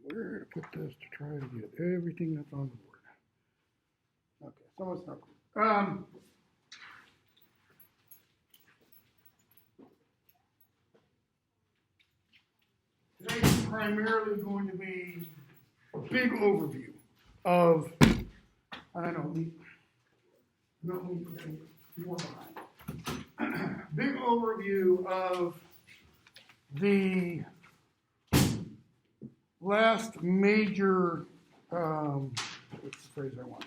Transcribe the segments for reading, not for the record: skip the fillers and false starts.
where to put this to try to get everything that's on the board. Okay, so let's start. Today's primarily going to be a big overview of, I don't know, big overview of the last major, what's the phrase I want?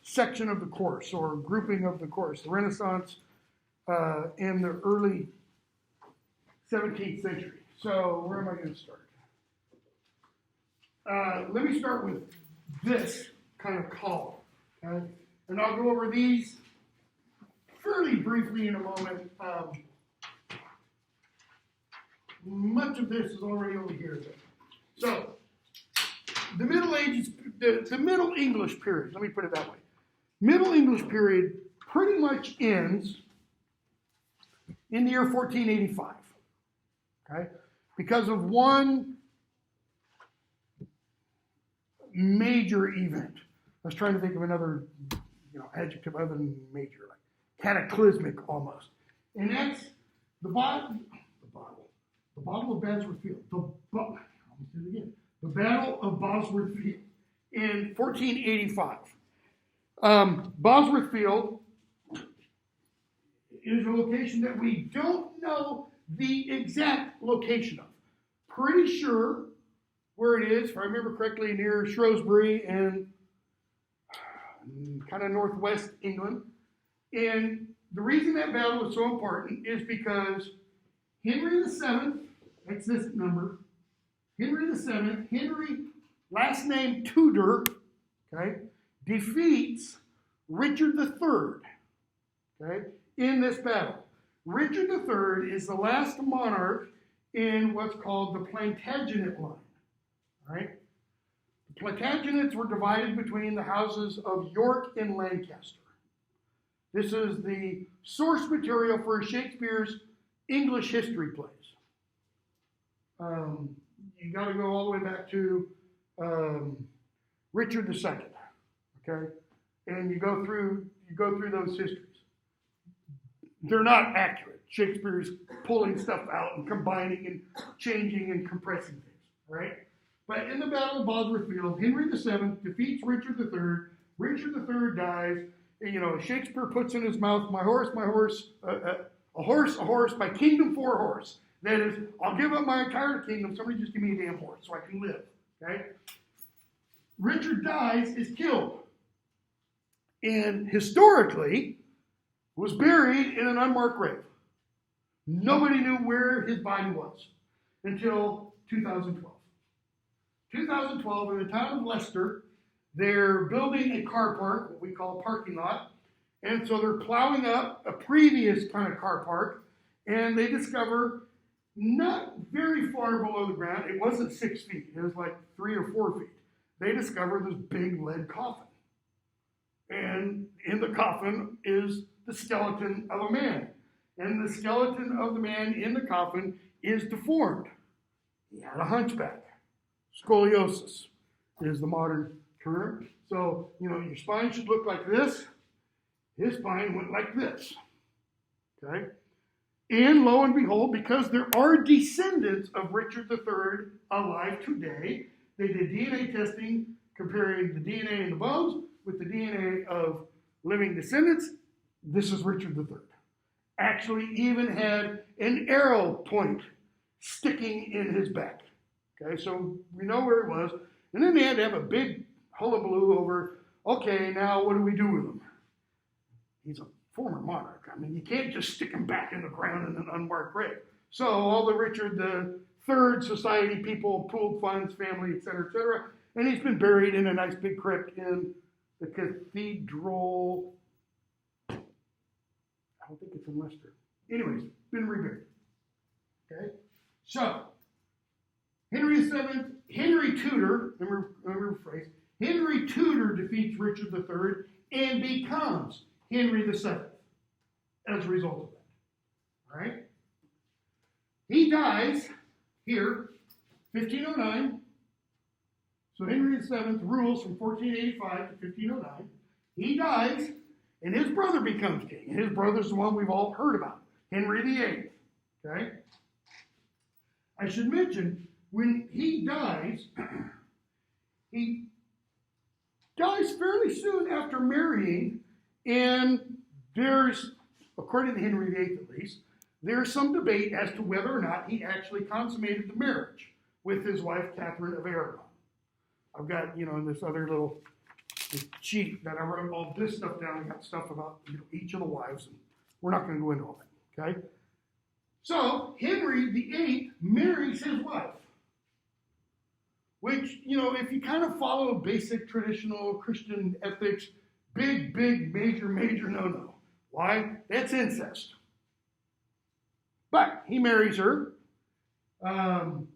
Section of the course or grouping of the course, the Renaissance in the early 17th century. So where am I going to start? Let me start with this kind of column, okay? And I'll go over these fairly briefly in a moment. Much of this is already over here. So, the Middle Ages, the Middle English period, let me put it that way. Middle English period pretty much ends in the year 1485, okay? Because of one major event. I was trying to think of another, adjective other than major, like cataclysmic almost. And that's the Battle of Bosworth Field. The Battle of Bosworth Field in 1485. Bosworth Field is a location that we don't know the exact location of. Pretty sure where it is, if I remember correctly, near Shrewsbury and kind of northwest England. And the reason that battle was so important is because Henry VII, that's this number, Henry VII, last name Tudor, okay, defeats Richard III, okay, in this battle. Richard III is the last monarch in what's called the Plantagenet line, right? The Plantagenets were divided between the houses of York and Lancaster. This is the source material for Shakespeare's English history plays. You got to go all the way back to Richard II, okay? And you go through those histories. They're not accurate. Shakespeare's pulling stuff out and combining and changing and compressing things, right? But in the Battle of Bosworth Field, Henry VII defeats Richard III. Richard III dies. Shakespeare puts in his mouth, my horse, a horse, my kingdom for a horse. That is, I'll give up my entire kingdom. Somebody just give me a damn horse so I can live, okay? Richard dies, is killed. And historically, was buried in an unmarked grave. Nobody knew where his body was until 2012. 2012, in the town of Leicester, they're building a car park, what we call a parking lot. And so they're plowing up a previous kind of car park, and they discover not very far below the ground, it wasn't 6 feet, it was like 3 or 4 feet. They discover this big lead coffin. And in the coffin is the skeleton of a man. And the skeleton of the man in the coffin is deformed. He had a hunchback. Scoliosis is the modern term. So, your spine should look like this. His spine went like this. Okay? And lo and behold, because there are descendants of Richard III alive today, they did DNA testing comparing the DNA in the bones with the DNA of living descendants. This is Richard III. Actually even had an arrow point sticking in his back. Okay, so we know where he was. And then they had to have a big hullabaloo over, okay, now what do we do with him? He's a former monarch. I mean, you can't just stick him back in the ground in an unmarked grave. So all the Richard III Society people pooled funds, family, et cetera, and he's been buried in a nice big crypt in the cathedral. I don't think it's in Leicester. Anyways, been reburied. Okay? So, Henry Tudor, remember the phrase, Henry Tudor defeats Richard III and becomes Henry VII as a result of that. All right? He dies here 1509. So Henry VII rules from 1485 to 1509. He dies, and his brother becomes king. And his brother's the one we've all heard about, Henry VIII. Okay? I should mention, when he dies fairly soon after marrying, and there's, according to Henry VIII at least, there's some debate as to whether or not he actually consummated the marriage with his wife, Catherine of Aragon. I've got, in this other little sheet that I wrote all this stuff down. I got stuff about each of the wives, and we're not going to go into all that, okay? So, Henry VIII marries his wife, which, if you kind of follow basic traditional Christian ethics, big, major no-no. Why? That's incest. But he marries her.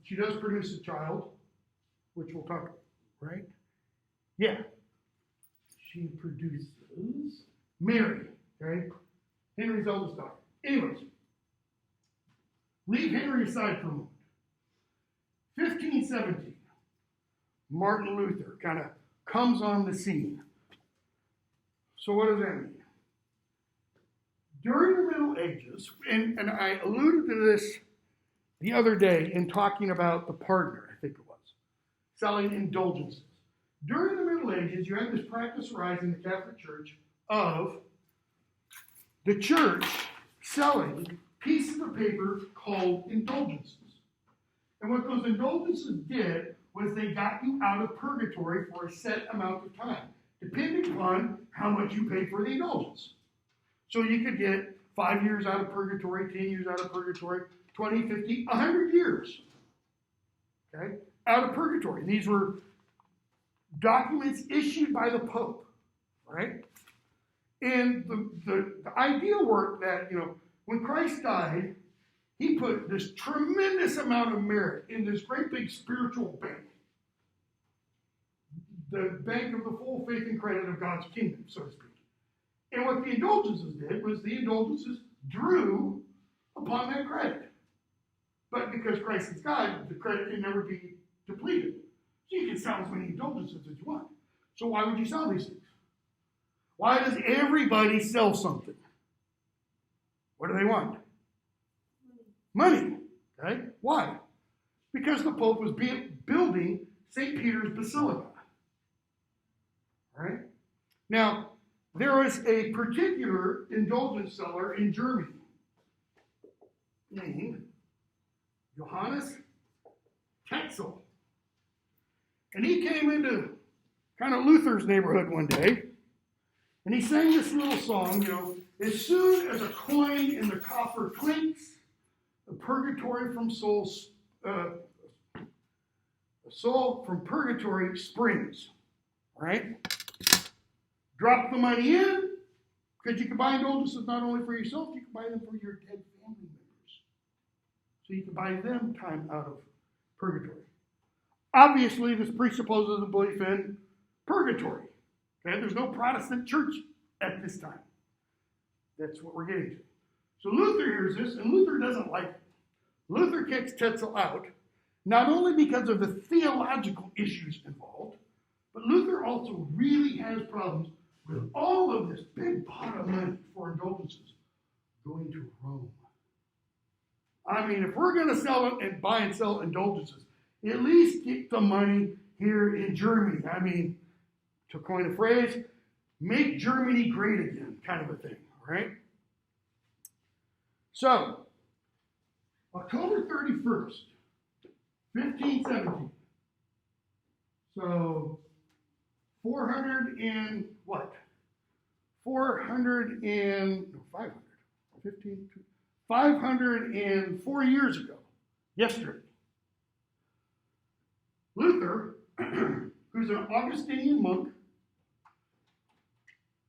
She does produce a child, which we'll talk about, right? Yeah. She produces Mary, okay? Henry's oldest daughter. Anyways, leave Henry aside for a moment. 1517, Martin Luther kind of comes on the scene. So what does that mean? During the Middle Ages, and I alluded to this the other day in talking about the pardoner, I think it was, selling indulgences. During the Middle Ages, you had this practice arise in the Catholic Church of the church selling pieces of paper called indulgences. And what those indulgences did was they got you out of purgatory for a set amount of time, depending upon how much you paid for the indulgence. So you could get 5 years out of purgatory, 10 years out of purgatory, 20, 50, 100 years, okay, out of purgatory. These were documents issued by the Pope, right? And the idea worked that, when Christ died, he put this tremendous amount of merit in this great big spiritual bank. The bank of the full faith and credit of God's kingdom, so to speak. And what the indulgences did was the indulgences drew upon that credit. But because Christ is God, the credit can never be depleted. So you can sell as many indulgences as you want. So why would you sell these things? Why does everybody sell something? What do they want? Money. Okay? Why? Because the Pope was building St. Peter's Basilica. All right? Now, there was a particular indulgence seller in Germany named Johannes Tetzel. And he came into kind of Luther's neighborhood one day, and he sang this little song, as soon as a coin in the coffer clinks, the purgatory from souls, a soul from purgatory springs, right? Drop the money in, because you can buy indulgences not only for yourself, you can buy them for your dead family members. So you can buy them time out of purgatory. Obviously, this presupposes a belief in purgatory. Okay, there's no Protestant church at this time. That's what we're getting to. So Luther hears this, and Luther doesn't like it. Luther kicks Tetzel out, not only because of the theological issues involved, but Luther also really has problems with all of this big pot of money for indulgences going to Rome. I mean, if we're going to sell it and buy and sell indulgences, at least get the money here in Germany. I mean, to coin a phrase, make Germany great again, kind of a thing, right? So, October 31st, 1517. So, 504 years ago, yesterday, Luther, who's an Augustinian monk,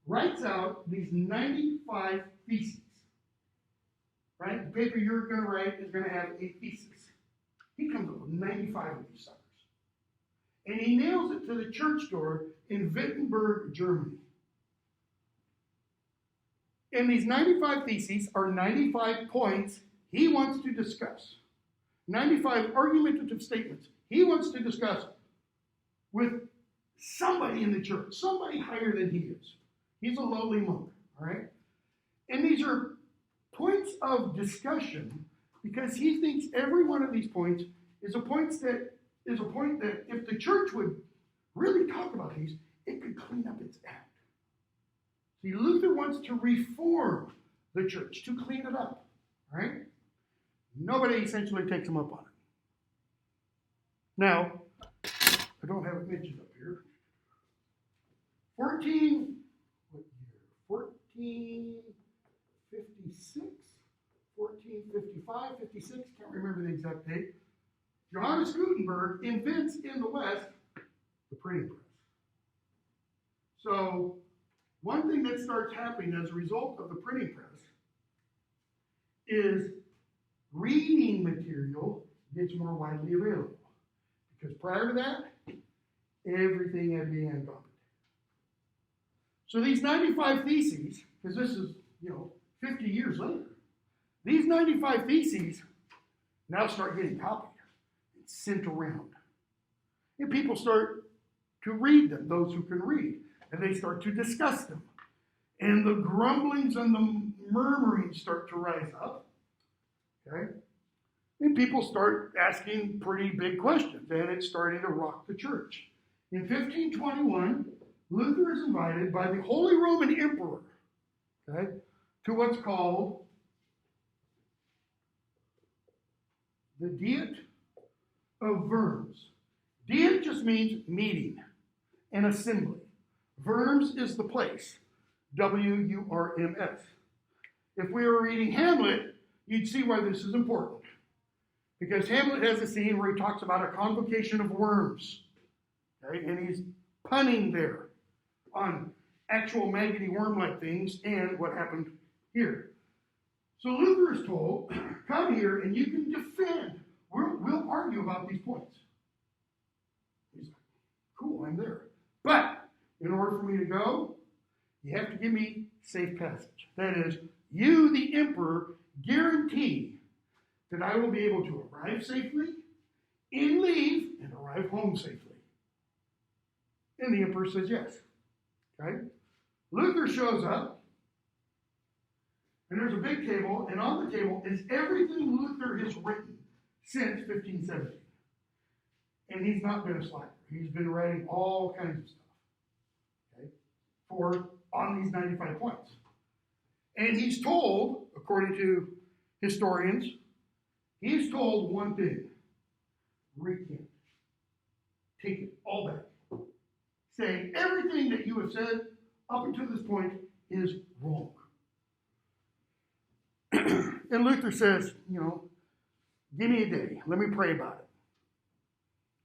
writes out these 95 theses. Right? The paper you're going to write is going to have a thesis. He comes up with 95 of these suckers. And he nails it to the church door in Wittenberg, Germany. And these 95 theses are 95 points he wants to discuss. 95 argumentative statements he wants to discuss with somebody in the church, somebody higher than he is. He's a lowly monk, all right? And these are points of discussion because he thinks every one of these points is a point that if the church would really talk about these, it could clean up its act. See, Luther wants to reform the church, to clean it up, all right? Nobody essentially takes him up on it. Now, I don't have it mentioned up here. 1456, 1455, 56, can't remember the exact date. Johannes Gutenberg invents in the West the printing press. So, one thing that starts happening as a result of the printing press is reading material gets more widely available. Because prior to that, everything had to be hand copied. So these 95 theses, because this is, 50 years later, these 95 theses now start getting copied and sent around. And people start to read them, those who can read, and they start to discuss them. And the grumblings and the murmurings start to rise up. Okay? And people start asking pretty big questions, and it's starting to rock the church. In 1521, Luther is invited by the Holy Roman Emperor, okay, to what's called the Diet of Worms. Diet just means meeting, an assembly. Worms is the place, W-U-R-M-S. If we were reading Hamlet, you'd see why this is important. Because Hamlet has a scene where he talks about a convocation of worms. Okay? And he's punning there on actual maggoty worm-like things and what happened here. So Luther is told, come here and you can defend. We'll argue about these points. He's like, cool, I'm there. But in order for me to go, you have to give me safe passage. That is, you, the emperor, guarantee that I will be able to arrive safely, and leave, and arrive home safely. And the emperor says yes. Okay? Luther shows up, and there's a big table, and on the table is everything Luther has written since 1517. And he's not been a slacker. He's been writing all kinds of stuff. Okay? On these 95 points. And he's told, according to historians, he's told one thing: recant. Take it all back. Say everything that you have said up until this point is wrong. And Luther says, give me a day. Let me pray about it.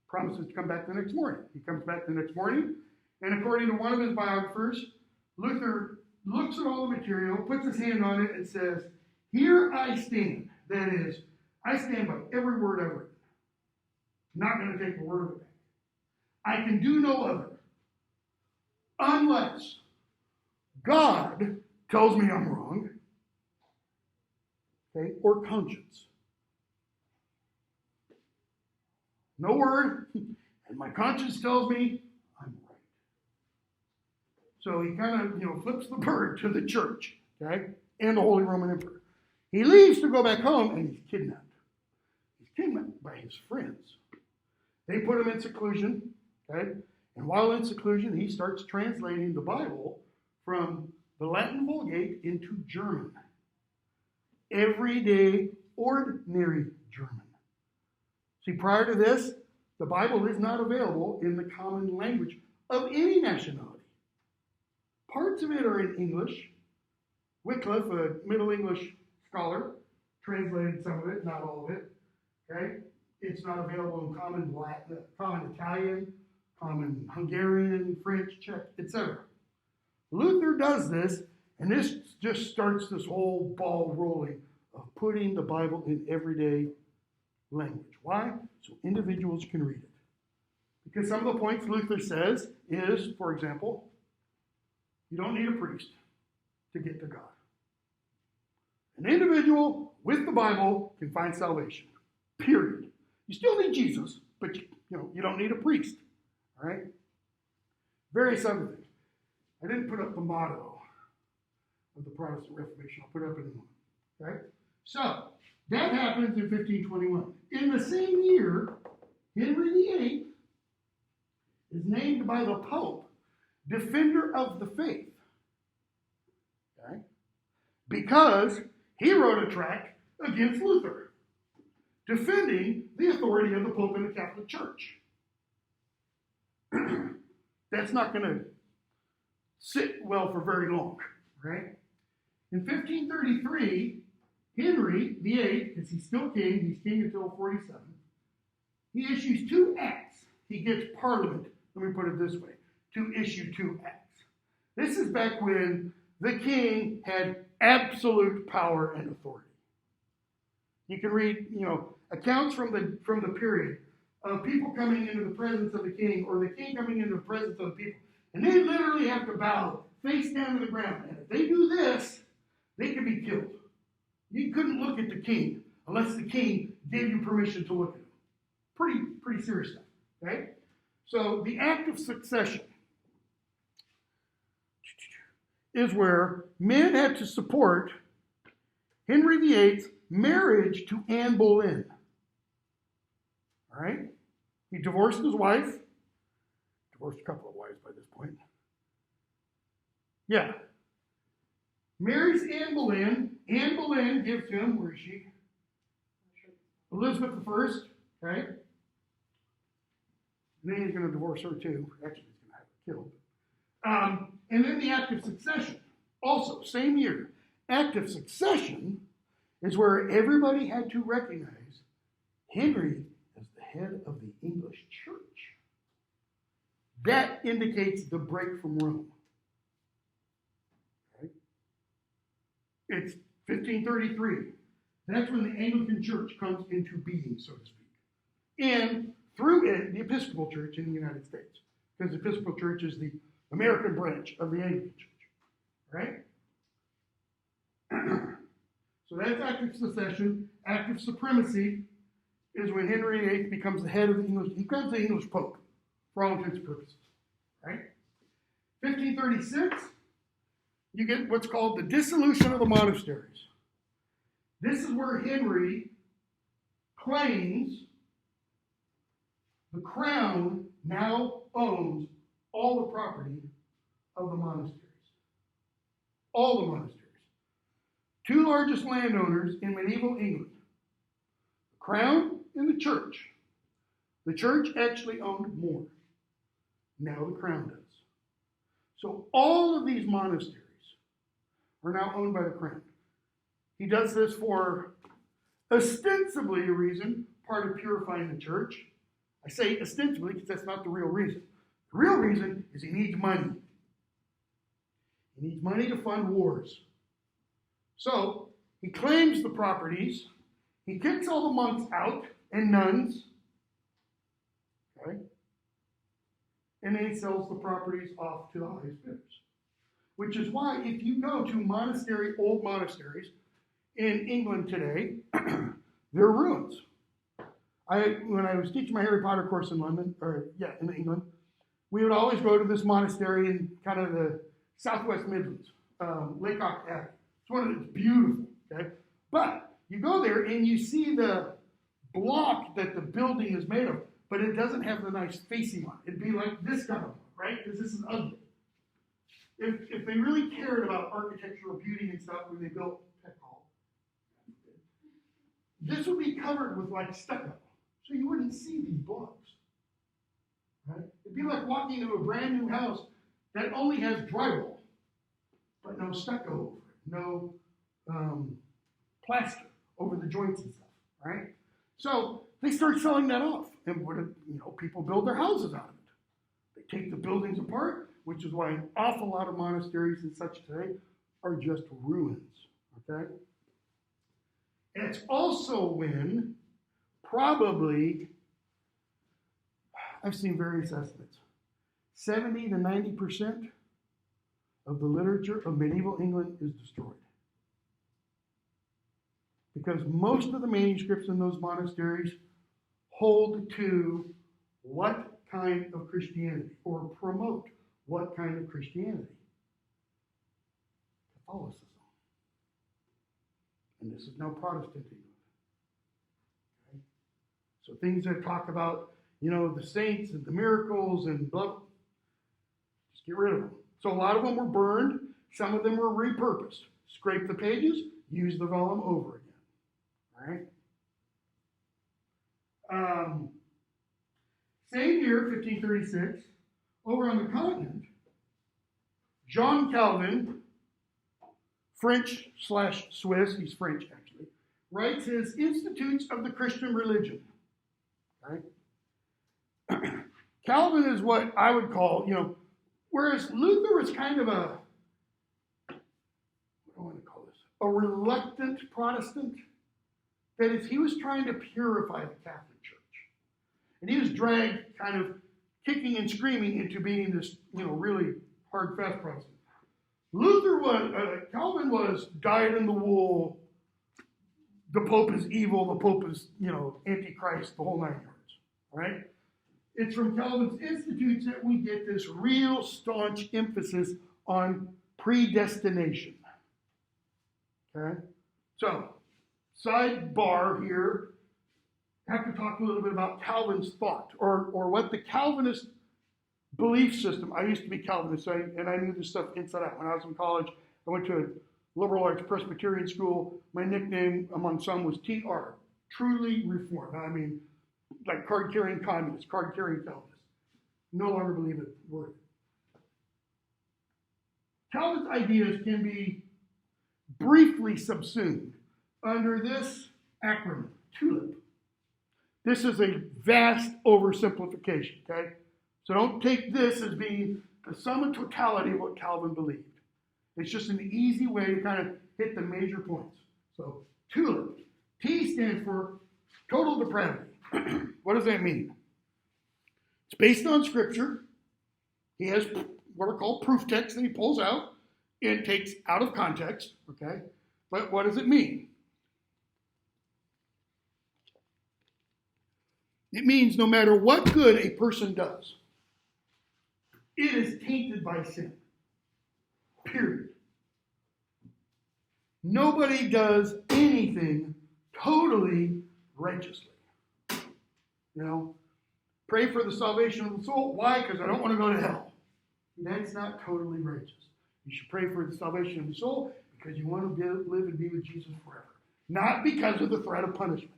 Promises to come back the next morning. He comes back the next morning, and according to one of his biographers, Luther looks at all the material, puts his hand on it, and says, here I stand. That is, I stand by every word I've written. Not going to take a word of it back. I can do no other unless God tells me I'm wrong, okay, or conscience. No word, and my conscience tells me I'm right. So he kind of, flips the bird to the church, okay, and the Holy Roman Emperor. He leaves to go back home, and he's kidnapped. He's kidnapped by his friends. They put him in seclusion, okay? And while in seclusion, he starts translating the Bible from the Latin Vulgate into German. Everyday, ordinary German. See, prior to this, the Bible is not available in the common language of any nationality. Parts of it are in English. Wycliffe, a Middle English scholar, translated some of it, not all of it. Okay? It's not available in common Latin, common Italian, common Hungarian, French, Czech, etc. Luther does this, and this just starts this whole ball rolling of putting the Bible in everyday language. Why? So individuals can read it. Because some of the points Luther says is, for example, you don't need a priest to get to God. An individual with the Bible can find salvation. Period. Jesus, but you don't need a priest. All right? Various other things. I didn't put up the motto of the Protestant Reformation. I'll put it up in a moment. Okay? So, that happens in 1521. In the same year, Henry VIII is named by the Pope Defender of the Faith. Okay? Because he wrote a tract against Luther, defending the authority of the Pope in the Catholic Church. That's not going to sit well for very long, right? In 1533, Henry VIII, because he's still king, he's king until 47, he issues 2 acts. He gets Parliament, let me put it this way, to issue 2 acts. This is back when the king had absolute power and authority. You can read, accounts from the period of people coming into the presence of the king, or the king coming into the presence of the people, and they literally have to bow face down to the ground. And if they do this, they could be killed. You couldn't look at the king unless the king gave you permission to look at him. Pretty serious stuff. Okay? So the Act of Succession is where men had to support Henry VIII's marriage to Anne Boleyn. All right? He divorced his wife. Divorced a couple of wives by this point. Yeah. Marries Anne Boleyn. Anne Boleyn gives him, where is she? Elizabeth I. Okay? And then he's going to divorce her too. Actually, he's going to have her killed. And then the Act of Succession. Also, same year. Act of Succession is where everybody had to recognize Henry as the head of the English church. That indicates the break from Rome. Okay? It's 1533. That's when the Anglican Church comes into being, so to speak. And through it, the Episcopal Church in the United States. Because the Episcopal Church is the American branch of the Anglican Church. Right? So that's Act of Succession. Act of Supremacy is when Henry VIII becomes the head of the English, he becomes the English Pope, for all intents and purposes. Right? 1536, you get what's called the Dissolution of the Monasteries. This is where Henry claims the crown now owns all the property of the monasteries. All the monasteries. 2 largest landowners in medieval England. The crown and the church. The church actually owned more. Now the crown does. So all of these monasteries are now owned by the crown. He does this for ostensibly a reason, part of purifying the church. I say ostensibly because that's not the real reason. The real reason is he needs money. He needs money to fund wars. So he claims the properties. He kicks all the monks out and nuns. Okay? And then he sells the properties off to the highest bidders. Which is why if you go to old monasteries in England today, they're ruins. When I was teaching my Harry Potter course in in England, we would always go to this monastery in kind of the Southwest Midlands, Lake Ock Abbey. It's beautiful, okay? But you go there and you see the block that the building is made of, but it doesn't have the nice facing on it. It'd be like this kind of one, right? Because this is ugly. If they really cared about architectural beauty and stuff when they built Peck Hall, this would be covered with like stucco, so you wouldn't see these blocks. Right? It'd be like walking into a brand new house that only has drywall, but no stucco over it, no plaster over the joints and stuff. Right? So they start selling that off, and people build their houses out of it. They take the buildings apart, which is why an awful lot of monasteries and such today are just ruins. Okay? And it's also when probably, I've seen various estimates, 70 to 90% of the literature of medieval England is destroyed. Because most of the manuscripts in those monasteries hold to what kind of Christianity, or promote what kind of Christianity? Catholicism. And this is now Protestantism. Okay? So things that talk about, the saints and the miracles and blah, just get rid of them. So a lot of them were burned. Some of them were repurposed. Scrape the pages, use the vellum over again. All right? Same year, 1536, over on the continent, John Calvin, French/Swiss, he's French actually, writes his Institutes of the Christian Religion. Right? Calvin is what I would call, whereas Luther was kind of what do I want to call this? A reluctant Protestant. That is, he was trying to purify the Catholic Church. And he was dragged kind of kicking and screaming into being this, really hard, fast Protestant. Calvin was dyed in the wool, the Pope is evil, the Pope is, Antichrist, the whole 9 yards, all right? It's from Calvin's Institutes that we get this real staunch emphasis on predestination, okay? So, sidebar here, I have to talk a little bit about Calvin's thought, or what the Calvinist belief system. I used to be Calvinist, and I knew this stuff inside out. When I was in college, I went to a liberal arts Presbyterian school. My nickname among some was TR, truly reformed. I mean, like card-carrying communist, card-carrying Calvinist. No longer believe it word. Calvin's ideas can be briefly subsumed under this acronym, TULIP. This is a vast oversimplification, okay? So don't take this as being the sum and totality of what Calvin believed. It's just an easy way to kind of hit the major points. So TULIP. T stands for total depravity. What does that mean? It's based on Scripture. He has what are called proof texts that he pulls out and takes out of context, okay? But what does it mean? It means no matter what good a person does, it is tainted by sin. Period. Nobody does anything totally righteously. Pray for the salvation of the soul. Why? Because I don't want to go to hell. That's not totally righteous. You should pray for the salvation of the soul because you want to live and be with Jesus forever. Not because of the threat of punishment.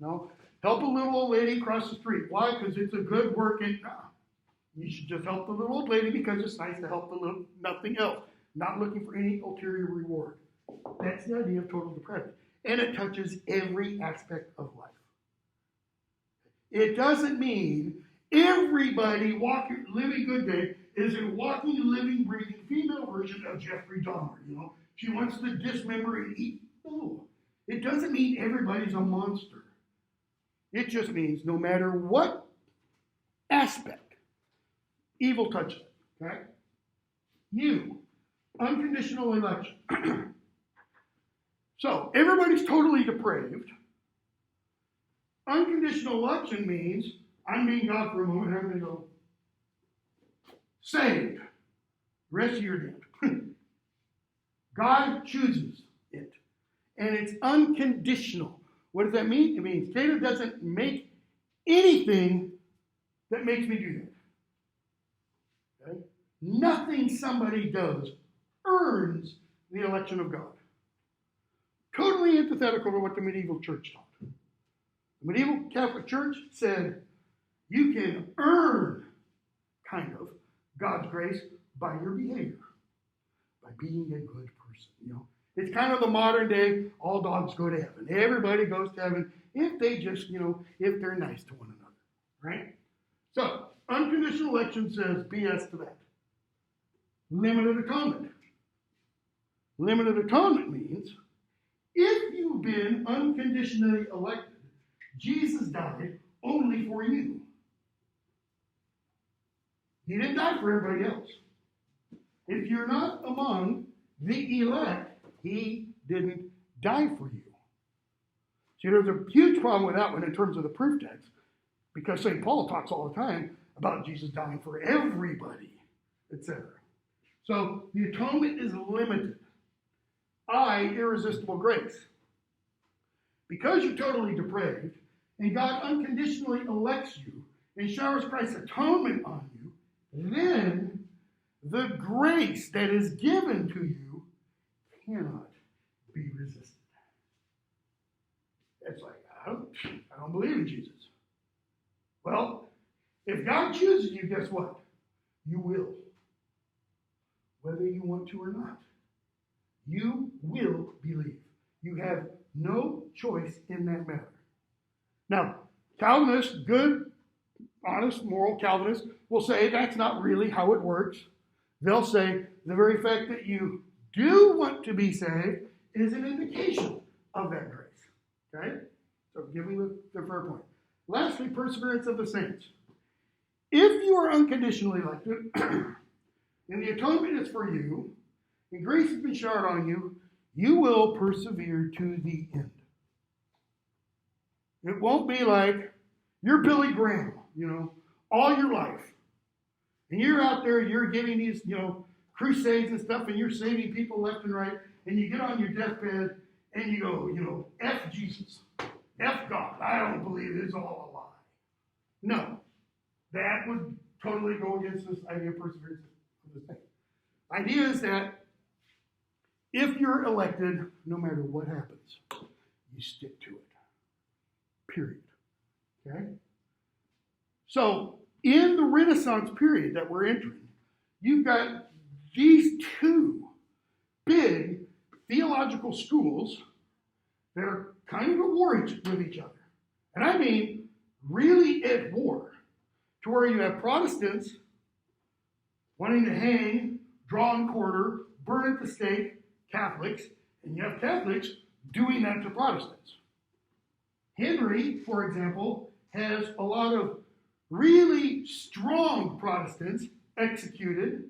Help a little old lady across the street. Why? Because it's a good work. You should just help the little old lady because it's nice to help the little, nothing else. Not looking for any ulterior reward. That's the idea of total depravity. And it touches every aspect of life. It doesn't mean everybody living good day is a walking, living, breathing female version of Jeffrey Dahmer. She wants to dismember and eat. No. It doesn't mean everybody's a monster. It just means no matter what aspect evil touches it, okay? Unconditional election. So, everybody's totally depraved. Unconditional election means I'm being God for a moment and I'm going to go, saved. Rest of your dead. God chooses it. And it's unconditional. What does that mean? It means Taylor doesn't make anything that makes me do that. Okay? Nothing somebody does earns the election of God. Totally antithetical to what the medieval church taught. The medieval Catholic Church said you can earn, kind of, God's grace by your behavior, by being a good person. It's kind of the modern day, all dogs go to heaven. Everybody goes to heaven if they just, if they're nice to one another, right? So, unconditional election says BS to that. Limited atonement. Limited atonement means if you've been unconditionally elected, Jesus died only for you. He didn't die for everybody else. If you're not among the elect, he didn't die for you. See, there's a huge problem with that one in terms of the proof text, Because St. Paul talks all the time about Jesus dying for everybody, etc. So the atonement is limited. Irresistible grace. Because you're totally depraved, and God unconditionally elects you and showers Christ's atonement on you, then the grace that is given to you cannot be resisted. It's like, I don't believe in Jesus. Well, if God chooses you, guess what? You will. Whether you want to or not. You will believe. You have no choice in that matter. Now, Calvinists, good, honest, moral Calvinists, will say that's not really how it works. They'll say the very fact that you do want to be saved is an indication of that grace. Okay? So giving the fair point. Lastly, perseverance of the saints. If you are unconditionally elected, and the atonement is for you, and grace has been showered on you, you will persevere to the end. It won't be like you're Billy Graham, all your life. And you're out there, you're giving these, crusades and stuff, and you're saving people left and right, and you get on your deathbed, and you go, F Jesus, F God, I don't believe it's all a lie. No, that would totally go against this idea of perseverance of the saints. Idea is that if you're elected, no matter what happens, you stick to it. Period. Okay? So, in the Renaissance period that we're entering, you've got these two big theological schools that are kind of at war with each other. And I mean, really at war. To where you have Protestants wanting to hang, draw and quarter, burn at the stake Catholics, and you have Catholics doing that to Protestants. Henry, for example, has a lot of really strong Protestants executed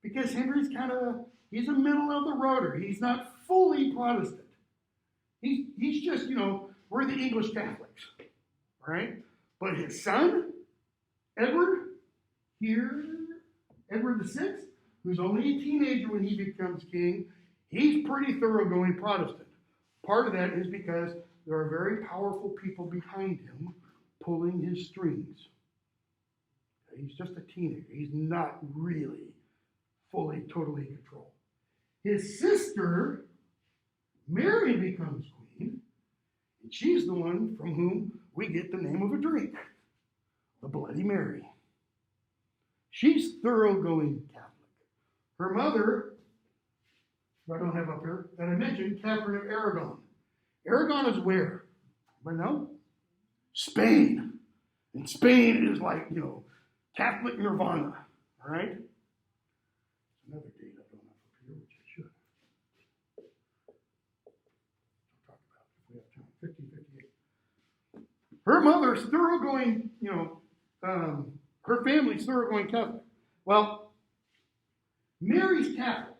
because Henry's he's a middle of the roader. He's not fully Protestant. He's just, we're the English Catholics, right? But his son, Edward VI, who's only a teenager when he becomes king, he's pretty thoroughgoing Protestant. Part of that is because there are very powerful people behind him pulling his strings. He's just a teenager. He's not really fully, totally in control. His sister, Mary, becomes queen, and she's the one from whom we get the name of a drink, the Bloody Mary. She's thoroughgoing Catholic. Her mother, who I don't have up here, that I mentioned, Catherine of Aragon. Aragon is where? Anybody know? Spain. And Spain is like, Catholic nirvana. All right? Another date I don't have up here, which I should. I'll talk about it if we have time. 1558. Her mother's thoroughgoing, her family's thoroughgoing Catholic. Well, Mary's Catholic.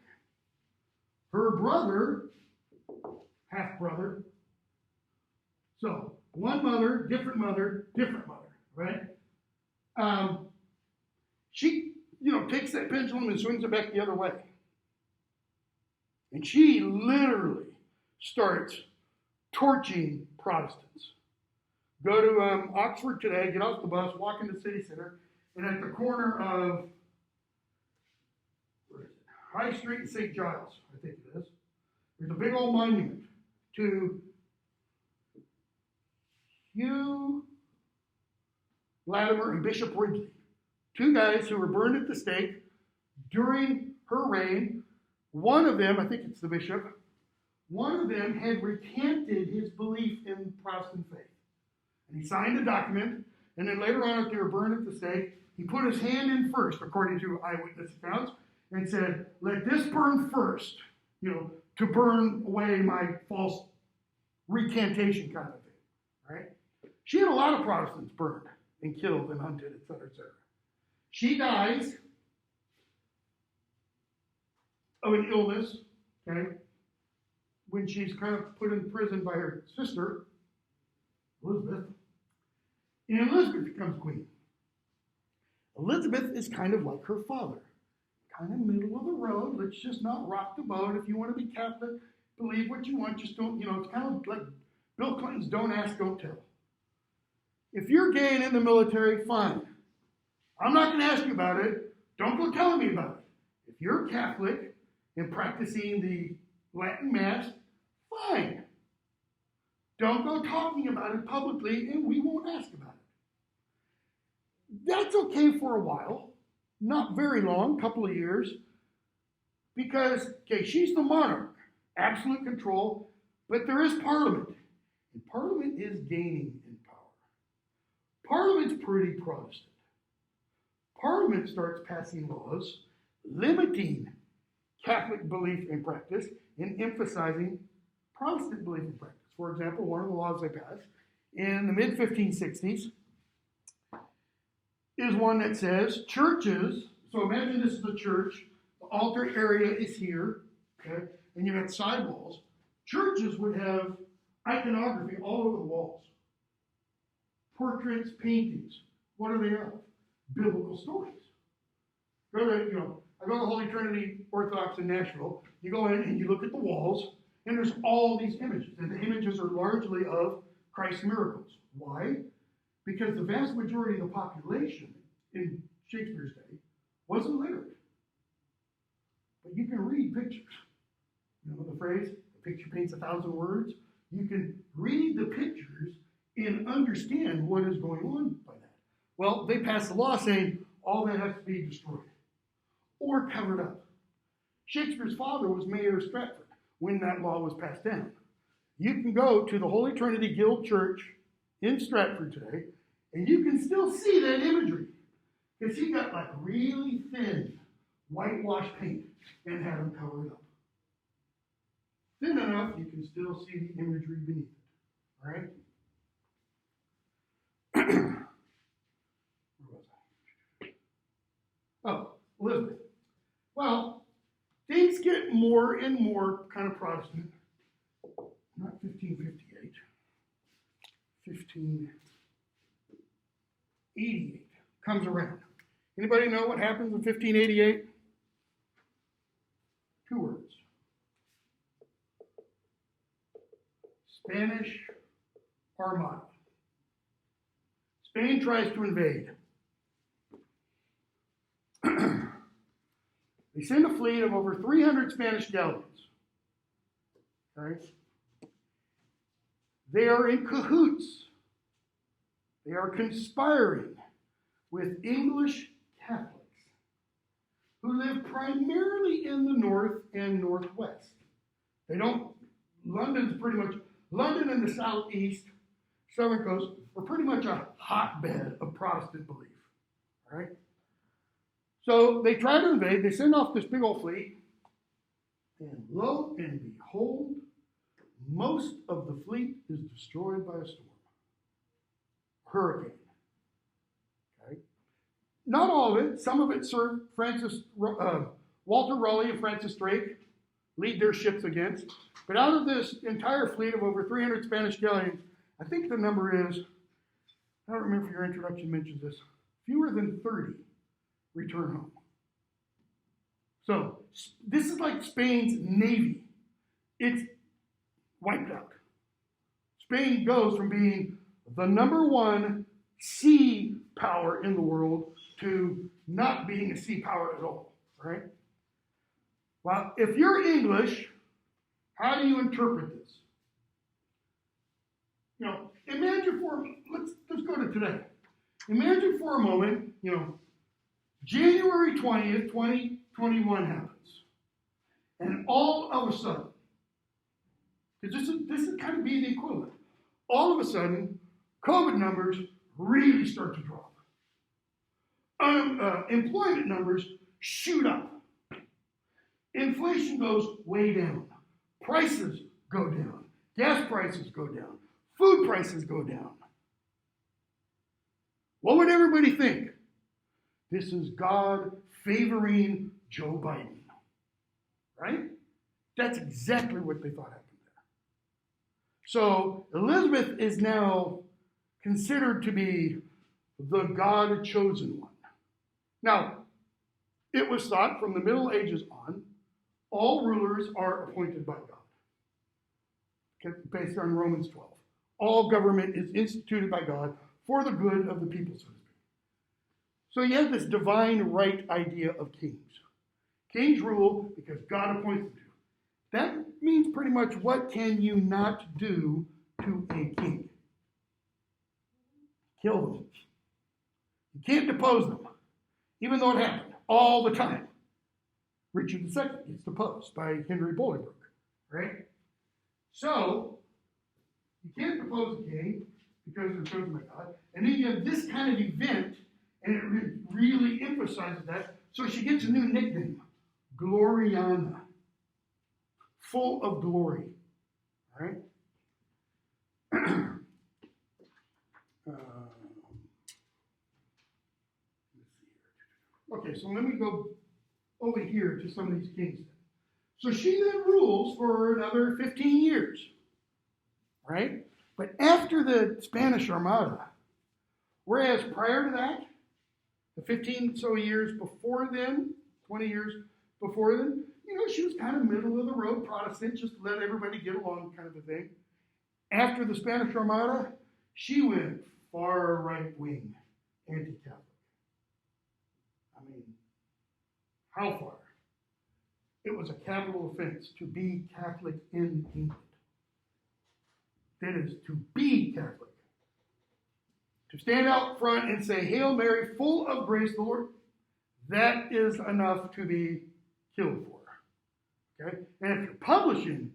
Her brother, half-brother. So, one mother, different mother, right? She, takes that pendulum and swings it back the other way. And she literally starts torching Protestants. Go to Oxford today, get off the bus, walk into the city center, and at the corner of High Street and St. Giles, I think it is, there's a big old monument to Hugh Latimer and Bishop Ridley, two guys who were burned at the stake during her reign. One of them, I think it's the bishop, one of them had recanted his belief in Protestant faith. And he signed a document, and then later on, after they were burned at the stake, he put his hand in first, according to eyewitness accounts, and said, let this burn first, to burn away my false recantation kind of thing, right? She had a lot of Protestants burned and killed and hunted, etc., etc. She dies of an illness, okay, when she's kind of put in prison by her sister, Elizabeth. and Elizabeth becomes queen. Elizabeth is kind of like her father, kind of middle of the road. Let's just not rock the boat. If you want to be Catholic, believe what you want. Just don't, it's kind of like Bill Clinton's don't ask, don't tell. If you're gay and in the military, fine. I'm not going to ask you about it. Don't go telling me about it. If you're Catholic and practicing the Latin Mass, fine. Don't go talking about it publicly, and we won't ask about it. That's okay for a while, not very long, couple of years, because, okay, she's the monarch, absolute control, but there is Parliament, and Parliament is gaining in power. Parliament's pretty Protestant. Parliament starts passing laws limiting Catholic belief and practice and emphasizing Protestant belief and practice. For example, one of the laws they passed in the mid-1560s is one that says churches, so imagine this is a church, the altar area is here, okay, and you got side walls. Churches would have iconography all over the walls. Portraits, paintings. What do they have? Biblical stories. I go to Holy Trinity Orthodox in Nashville. You go in and you look at the walls, and there's all these images. And the images are largely of Christ's miracles. Why? Because the vast majority of the population in Shakespeare's day wasn't literate. But you can read pictures. You know the phrase, a picture paints 1,000 words? You can read the pictures and understand what is going on by that. Well, they passed a law saying all that has to be destroyed or covered up. Shakespeare's father was mayor of Stratford when that law was passed down. You can go to the Holy Trinity Guild Church in Stratford today, and you can still see that imagery. Because he got like really thin whitewash paint and had them covered up. Thin enough you can still see the imagery beneath it. All right? Where was I? Oh, Elizabeth. Well, things get more and more kind of Protestant. Not 1558. 1588 comes around. Anybody know what happens in 1588? 2 words. Spanish Armada. Spain tries to invade. They send a fleet of over 300 Spanish galleons. Okay? They are in cahoots. They are conspiring with English Catholics who live primarily in the north and northwest. London and the southeast, southern coast, are pretty much a hotbed of Protestant belief. All right? So they try to invade, they send off this big old fleet, and lo and behold, most of the fleet is destroyed by a storm. Hurricane. Okay? Not all of it. Some of it served Walter Raleigh and Francis Drake lead their ships against. But out of this entire fleet of over 300 Spanish galleons, I think the number is, I don't remember if your introduction mentions this, fewer than 30 return home. So this is like Spain's navy. It's wiped out. Spain goes from being the number one sea power in the world to not being a sea power at all, right? Well, if you're English, how do you interpret this? Imagine let's go to today. Imagine for a moment, January 20th, 2021 happens. And all of a sudden, because this is kind of be the equivalent, all of a sudden, COVID numbers really start to drop. Employment numbers shoot up. Inflation goes way down. Prices go down. Gas prices go down. Food prices go down. What would everybody think? This is God favoring Joe Biden. Right? That's exactly what they thought happened there. So Elizabeth is now considered to be the God-chosen one. Now, it was thought from the Middle Ages on, all rulers are appointed by God, based on Romans 12. All government is instituted by God for the good of the people, so to speak. So you have this divine right idea of kings. Kings rule because God appoints them to. That means pretty much, what can you not do to a king? Kill them. You can't depose them, even though it happened all the time. Richard II gets deposed by Henry Bolingbroke, right? So, you can't depose a king because they're chosen by God. And then you have this kind of event, and it really emphasizes that. So she gets a new nickname, Gloriana, full of glory, right? Okay, so let me go over here to some of these kings. So she then rules for another 15 years, right? But after the Spanish Armada, whereas prior to that, the 15 so years before then, 20 years before then, she was kind of middle of the road Protestant, just let everybody get along kind of a thing. After the Spanish Armada, she went far right wing, anti-Catholic. I mean, how far? It was a capital offense to be Catholic in England. That is, to be Catholic. To stand out front and say, Hail Mary, full of grace, the Lord, that is enough to be killed for. Okay? And if you're publishing,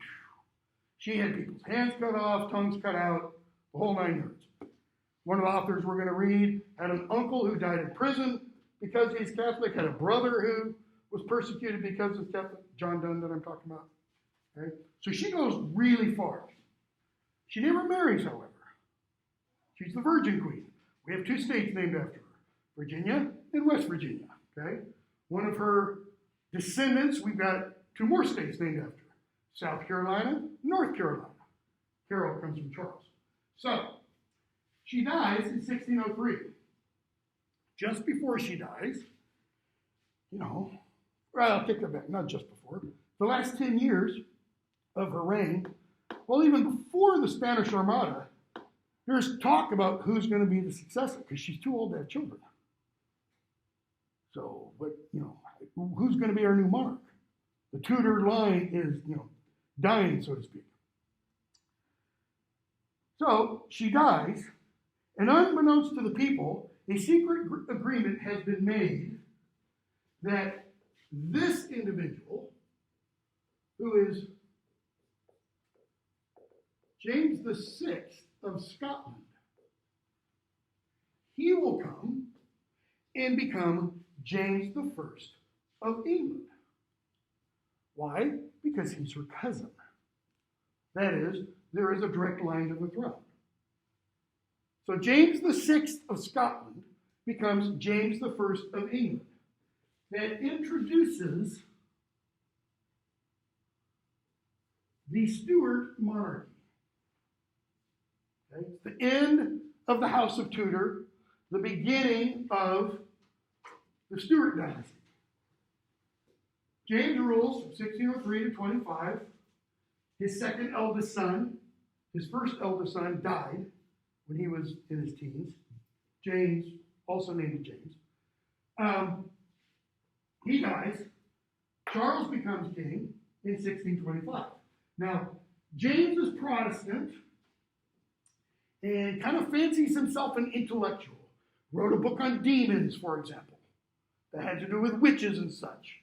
she had people's hands cut off, tongues cut out, the whole 9 yards. One of the authors we're going to read had an uncle who died in prison because he's Catholic, had a brother who was persecuted because he's Catholic, John Donne that I'm talking about. Okay? So she goes really far. She never marries, however. She's the Virgin Queen. We have 2 states named after her, Virginia and West Virginia. Okay? One of her descendants, we've got 2 more states named after her, South Carolina, North Carolina. Carol comes from Charles. So, she dies in 1603. Just before she dies, well, I'll take that back, not just before. The last 10 years of her reign, well, even before the Spanish Armada, there's talk about who's going to be the successor, because she's too old to have children. So, but, who's going to be our new monarch? The Tudor line is, dying, so to speak. So, she dies, and unbeknownst to the people, a secret agreement has been made that this individual, who is James VI of Scotland, he will come and become James I of England. Why? Because he's her cousin. That is, there is a direct line to the throne. So James VI of Scotland becomes James I of England. That introduces the Stuart monarchy. Okay? It's the end of the House of Tudor, the beginning of the Stuart dynasty. James rules from 1603 to 25. His second eldest son, his first eldest son, died when he was in his teens. James, also named James. He dies. Charles becomes king in 1625. Now, James is Protestant and kind of fancies himself an intellectual. Wrote a book on demons, for example, that had to do with witches and such,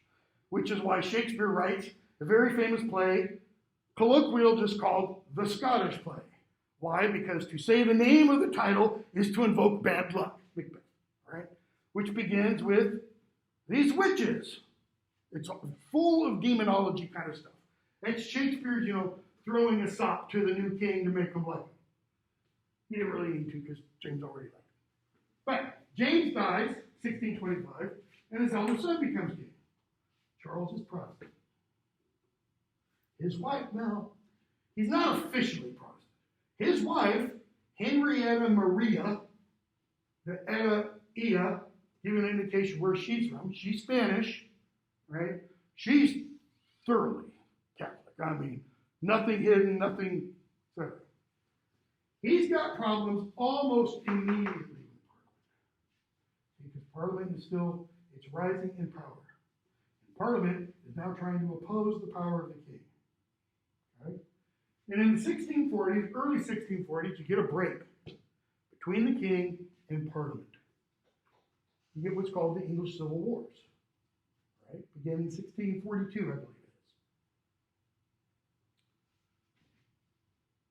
which is why Shakespeare writes a very famous play, colloquial, just called The Scottish Play. Why? Because to say the name of the title is to invoke bad luck, Macbeth, right? Which begins with these witches. It's full of demonology kind of stuff. That's Shakespeare's, throwing a sop to the new king to make him like him. He didn't really need to because James already liked him. But James dies, 1625, and his elder son becomes king. Charles is Protestant. His wife, now, he's not officially Protestant. His wife Henrietta Maria, the Etta Ia, giving an indication where she's from. She's Spanish, right? She's thoroughly Catholic. I mean, nothing hidden, nothing. So he's got problems almost immediately with Parliament, because Parliament is still, it's rising in power. And Parliament is now trying to oppose the power of the king. Right? And in the 1640s, early 1640s, you get a break between the king and Parliament. You get what's called the English Civil Wars. Right? Began in 1642, I believe it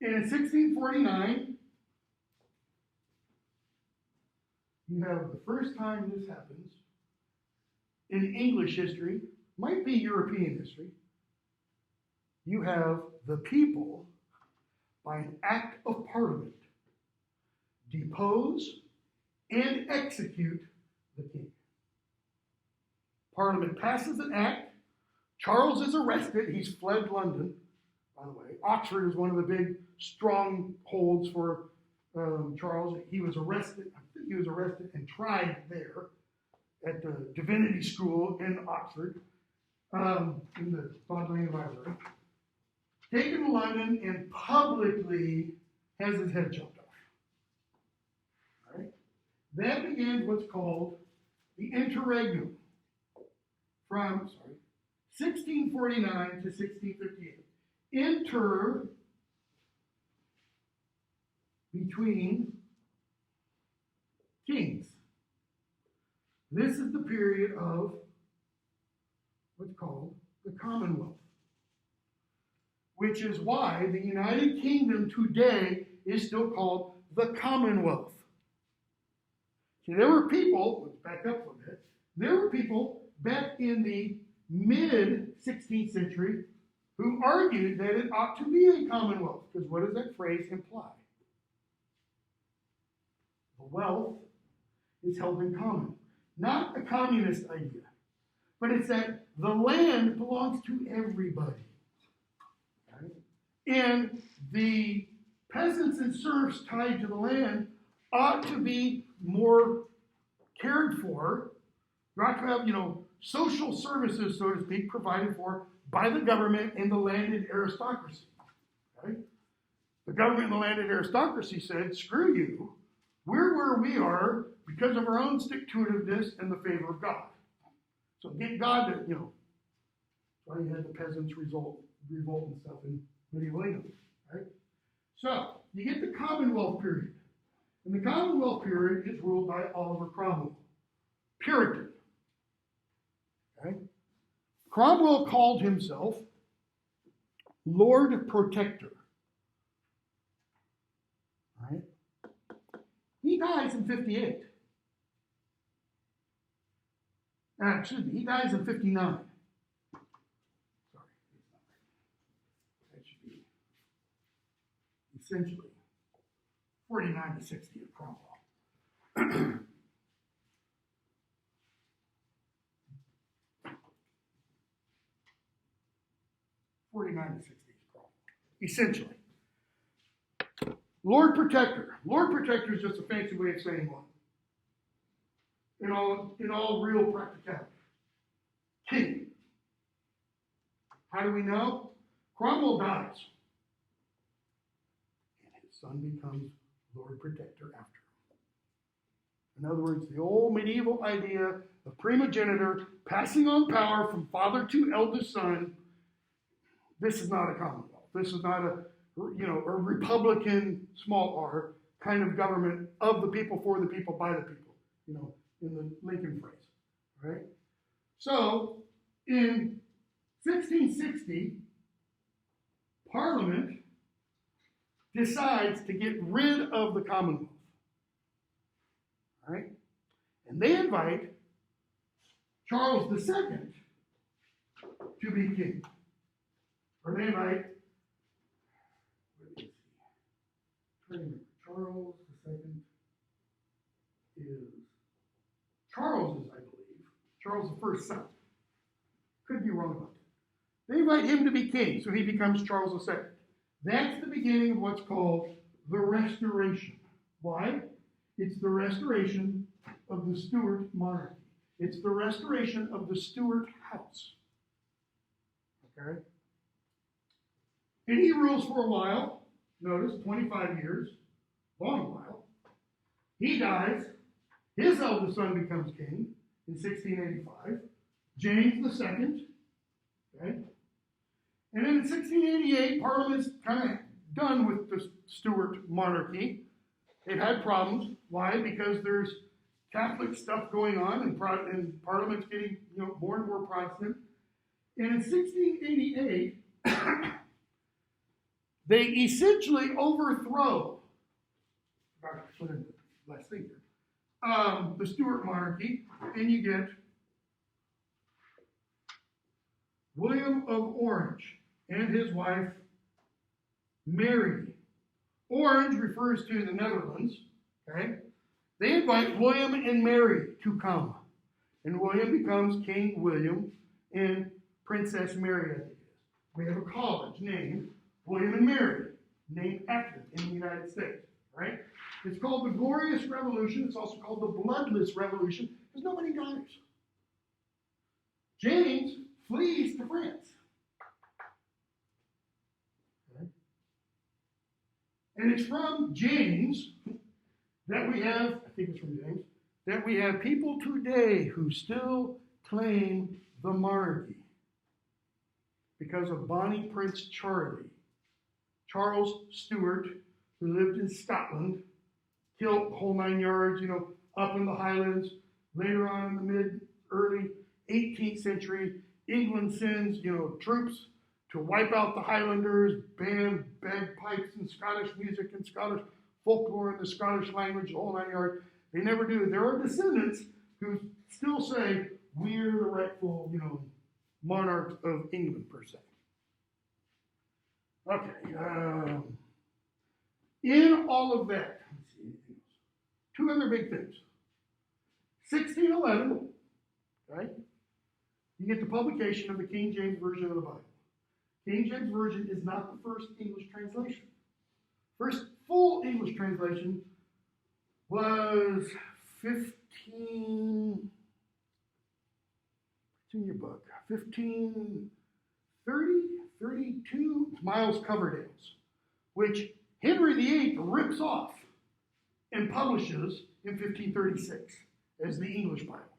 is. And in 1649, you have the first time this happens in English history, might be European history. You have the people, by an act of Parliament, depose and execute the king. Parliament passes an act. Charles is arrested. He's fled London, by the way. Oxford is one of the big strongholds for Charles. He was arrested. I think he was arrested and tried there at the Divinity School in Oxford, in the Bodleian Library. Taken to London and publicly has his head chopped off. All right? That begins what's called the interregnum from 1649 to 1658. Inter between kings. This is the period of what's called the Commonwealth, which is why the United Kingdom today is still called the Commonwealth. See, there were people, let's back up for a bit, there were people back in the mid-16th century who argued that it ought to be a commonwealth, because what does that phrase imply? The wealth is held in common. Not a communist idea, but it's that the land belongs to everybody. Right? And the peasants and serfs tied to the land ought to be more cared for. You ought to have, social services, so to speak, provided for by the government and the landed aristocracy. Okay? The government and the landed aristocracy said, screw you. We're where we are because of our own stick-to-itiveness and the favor of God. So get God to, that's why you had the peasants revolt and stuff in medieval England, right? So you get the Commonwealth period. And the Commonwealth period is ruled by Oliver Cromwell, Puritan. Okay? Cromwell called himself Lord Protector. Right? He dies in 58. Excuse me, he dies in 59. Sorry, that should be essentially 49 to 60 of Cromwell. Essentially. Lord Protector. Lord Protector is just a fancy way of saying one. In all real practicality. King. How do we know? Cromwell dies. And his son becomes Lord Protector after him. In other words, the old medieval idea of primogeniture passing on power from father to eldest son. This is not a commonwealth. This is not a Republican, small r, kind of government of the people, for the people, by the people, in the Lincoln phrase, right? So, in 1660, Parliament decides to get rid of the Commonwealth, right? And they invite Charles II to be king. Or they invite, Charles II is Charles's, I believe. Charles I's son. Could be wrong about that. They invite him to be king, so he becomes Charles II. That's the beginning of what's called the Restoration. Why? It's the restoration of the Stuart monarchy. It's the restoration of the Stuart house. Okay? And he rules for a while. Notice, 25 years. Long while. He dies. His eldest son becomes king in 1685. James II. Okay? And then in 1688, Parliament's kind of done with the Stuart monarchy. They've had problems. Why? Because there's Catholic stuff going on, and Parliament's getting more and more Protestant. And in 1688, they essentially overthrow, last thing here, the Stuart monarchy, and you get William of Orange and his wife Mary. Orange refers to the Netherlands. Okay, they invite William and Mary to come, and William becomes King William, and Princess Mary, I think it is. We have a college named William and Mary, named after them in the United States. Right? It's called the Glorious Revolution. It's also called the Bloodless Revolution because nobody dies. James flees to France. Okay. And it's from James that we have, I think it's from James, that we have people today who still claim the monarchy because of Bonnie Prince Charlie. Charles Stuart, who lived in Scotland, killed the whole 9 yards, up in the Highlands. Later on in the early 18th century, England sends, troops to wipe out the Highlanders, ban bagpipes and Scottish music and Scottish folklore in the Scottish language, the whole 9 yards. They never do. There are descendants who still say, we're the rightful, monarchs of England, per se. Okay. In all of that, let's see anything else. Two other big things. 1611, right? You get the publication of the King James Version of the Bible. King James Version is not the first English translation. First full English translation was 15, it's in your book, 1530, 32, Miles Coverdale's, which Henry VIII rips off and publishes in 1536 as the English Bible.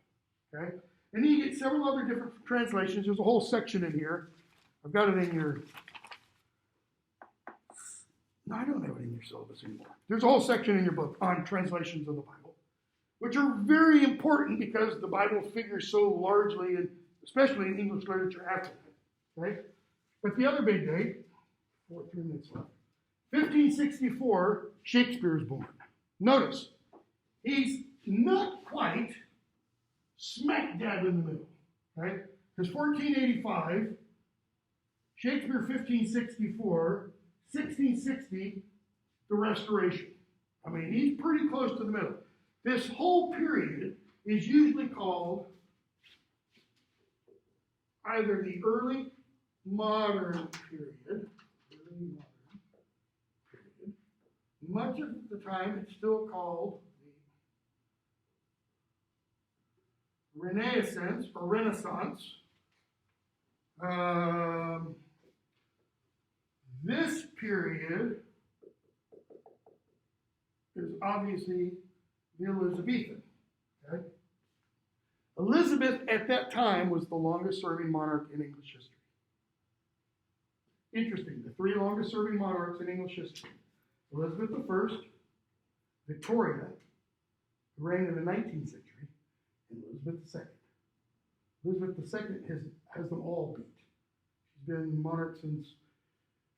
Okay? And then you get several other different translations. There's a whole section in here. I've got it in your... No, I don't have it in your syllabus anymore. There's a whole section in your book on translations of the Bible, which are very important because the Bible figures so largely, and especially in English literature after that. Okay? But the other big date, 3 minutes left, 1564, Shakespeare is born. Notice, he's not quite smack dab in the middle. Right? Because 1485, Shakespeare 1564, 1660, the Restoration. I mean, he's pretty close to the middle. This whole period is usually called either the early modern period. Much of the time, it's still called the Renaissance or Renaissance. This period is obviously the Elizabethan. Okay? Elizabeth at that time was the longest serving monarch in English history. Interesting, the 3 longest serving monarchs in English history. Elizabeth I, Victoria, who reigned in the 19th century, and Elizabeth II. Elizabeth II has them all beat. She's been monarch since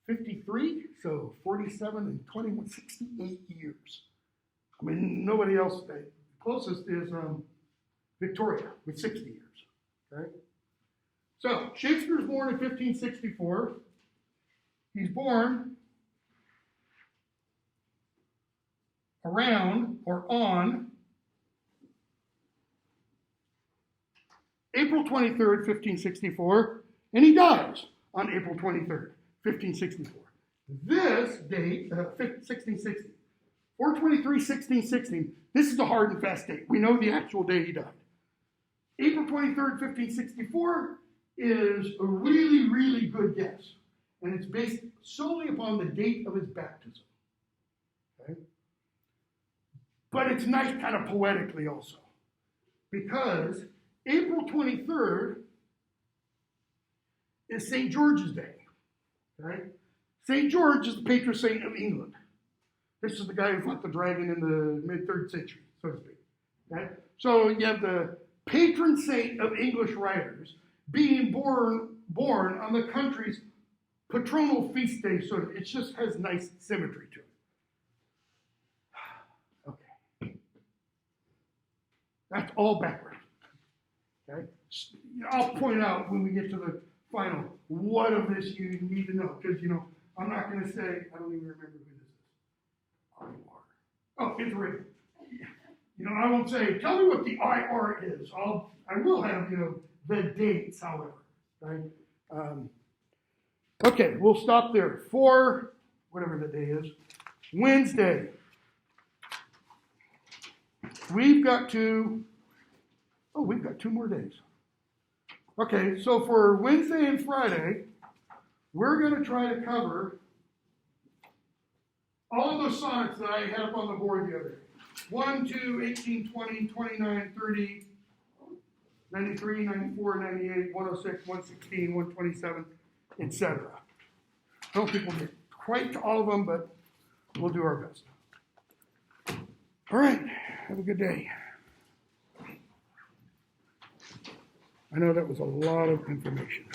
53, so 47 and 21, 68 years. I mean, nobody else, the closest is Victoria with 60 years. Okay? So, Shakespeare's born in 1564. He's born around or on April 23rd, 1564, and he dies on April 23rd, 1564. This date, 1660, 423, 1616, this is a hard and fast date. We know the actual day he died. April 23rd, 1564 is a really, really good guess. And it's based solely upon the date of his baptism. Okay? But it's nice kind of poetically also. Because April 23rd is St. George's Day. Okay? St. George is the patron saint of England. This is the guy who fought the dragon in the mid-3rd century, so to speak. Okay? So you have the patron saint of English writers being born on the country's patronal feast day. So it just has nice symmetry to it. Okay. That's all background. Okay? I'll point out when we get to the final what of this you need to know. Because, I'm not going to say, I don't even remember who this is. IR. Oh, it's written. I won't say, tell me what the IR is. I will have, the dates, however. Right? Okay, we'll stop there. For whatever the day is, Wednesday. We've got 2 more days. Okay, so for Wednesday and Friday, we're going to try to cover all of those sonnets that I had up on the board the other day. 1, 2, 18, 20, 29, 30, 93, 94, 98, 106, 116, 127, etc. I don't think we'll get quite to all of them, but we'll do our best. All right, have a good day. I know that was a lot of information.